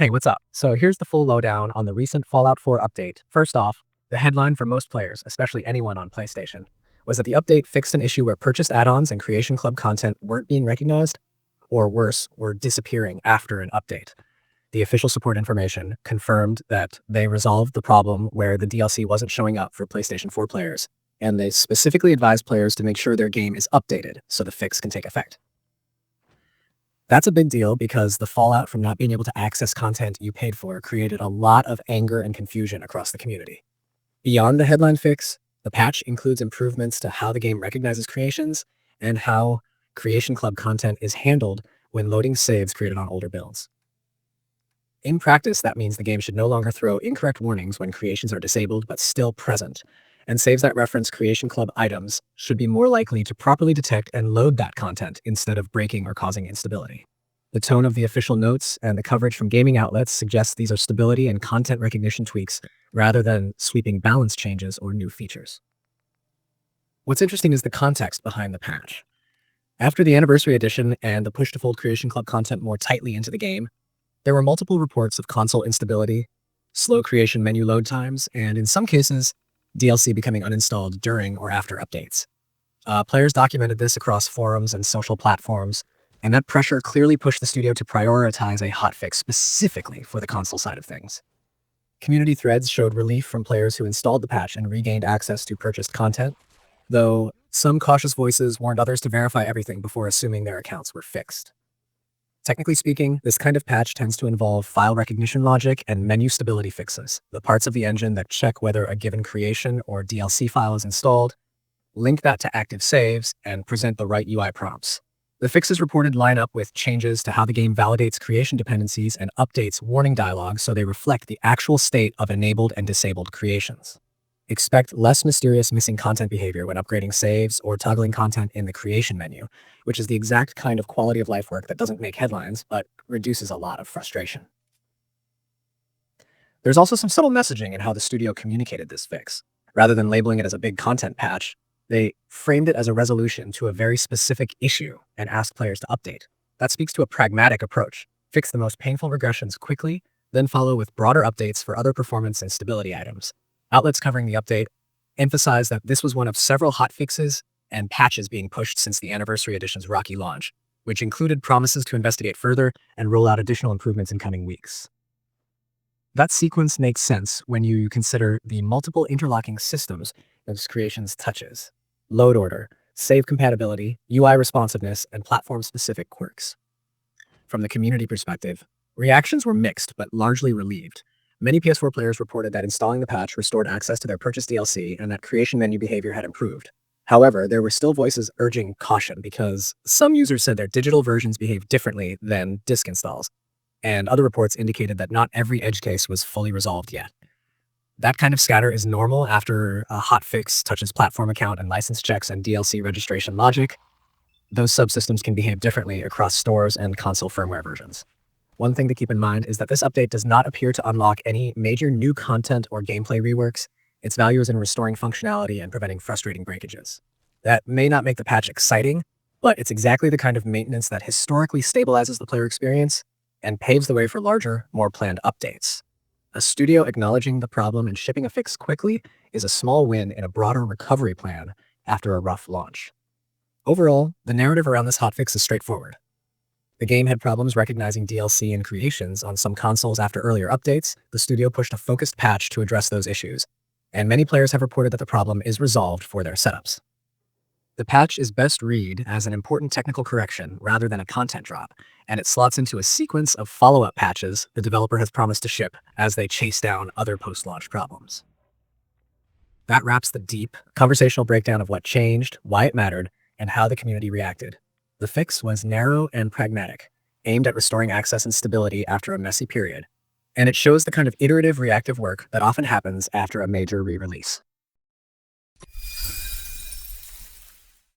Hey, what's up? So here's the full lowdown on the recent Fallout 4 update. First off, the headline for most players, especially anyone on PlayStation, was that the update fixed an issue where purchased add-ons and Creation Club content weren't being recognized, or worse, were disappearing after an update. The official support information confirmed that they resolved the problem where the DLC wasn't showing up for PlayStation 4 players, and they specifically advised players to make sure their game is updated so the fix can take effect. That's a big deal because the fallout from not being able to access content you paid for created a lot of anger and confusion across the community. Beyond the headline fix, the patch includes improvements to how the game recognizes creations and how Creation Club content is handled when loading saves created on older builds. In practice, that means the game should no longer throw incorrect warnings when creations are disabled but still present, and saves that reference Creation Club items should be more likely to properly detect and load that content instead of breaking or causing instability. The tone of the official notes and the coverage from gaming outlets suggests these are stability and content recognition tweaks rather than sweeping balance changes or new features. What's interesting is the context behind the patch. After the Anniversary Edition and the push to fold Creation Club content more tightly into the game, there were multiple reports of console instability, slow creation menu load times, and in some cases, DLC becoming uninstalled during or after updates. Players documented this across forums and social platforms, and that pressure clearly pushed the studio to prioritize a hotfix specifically for the console side of things. Community threads showed relief from players who installed the patch and regained access to purchased content, though some cautious voices warned others to verify everything before assuming their accounts were fixed. Technically speaking, this kind of patch tends to involve file recognition logic and menu stability fixes, the parts of the engine that check whether a given creation or DLC file is installed, link that to active saves, and present the right UI prompts. The fixes reported line up with changes to how the game validates creation dependencies and updates warning dialogue so they reflect the actual state of enabled and disabled creations. Expect less mysterious missing content behavior when upgrading saves or toggling content in the creation menu, which is the exact kind of quality of life work that doesn't make headlines, but reduces a lot of frustration. There's also some subtle messaging in how the studio communicated this fix. Rather than labeling it as a big content patch, they framed it as a resolution to a very specific issue and asked players to update. That speaks to a pragmatic approach. Fix the most painful regressions quickly, then follow with broader updates for other performance and stability items. Outlets covering the update emphasized that this was one of several hotfixes and patches being pushed since the Anniversary Edition's rocky launch, which included promises to investigate further and roll out additional improvements in coming weeks. That sequence makes sense when you consider the multiple interlocking systems those creations touches: load order, save compatibility, UI responsiveness, and platform-specific quirks. From the community perspective, reactions were mixed but largely relieved. Many PS4 players reported that installing the patch restored access to their purchased DLC and that creation menu behavior had improved. However, there were still voices urging caution because some users said their digital versions behaved differently than disk installs, and other reports indicated that not every edge case was fully resolved yet. That kind of scatter is normal after a hotfix touches platform account and license checks and DLC registration logic. Those subsystems can behave differently across stores and console firmware versions. One thing to keep in mind is that this update does not appear to unlock any major new content or gameplay reworks. Its value is in restoring functionality and preventing frustrating breakages. That may not make the patch exciting, but it's exactly the kind of maintenance that historically stabilizes the player experience and paves the way for larger, more planned updates. A studio acknowledging the problem and shipping a fix quickly is a small win in a broader recovery plan after a rough launch. Overall, the narrative around this hotfix is straightforward. The game had problems recognizing DLC and creations on some consoles after earlier updates. The studio pushed a focused patch to address those issues, and many players have reported that the problem is resolved for their setups. The patch is best read as an important technical correction rather than a content drop, and it slots into a sequence of follow-up patches the developer has promised to ship as they chase down other post-launch problems. That wraps the deep, conversational breakdown of what changed, why it mattered, and how the community reacted. The fix was narrow and pragmatic, aimed at restoring access and stability after a messy period, and it shows the kind of iterative reactive work that often happens after a major re-release.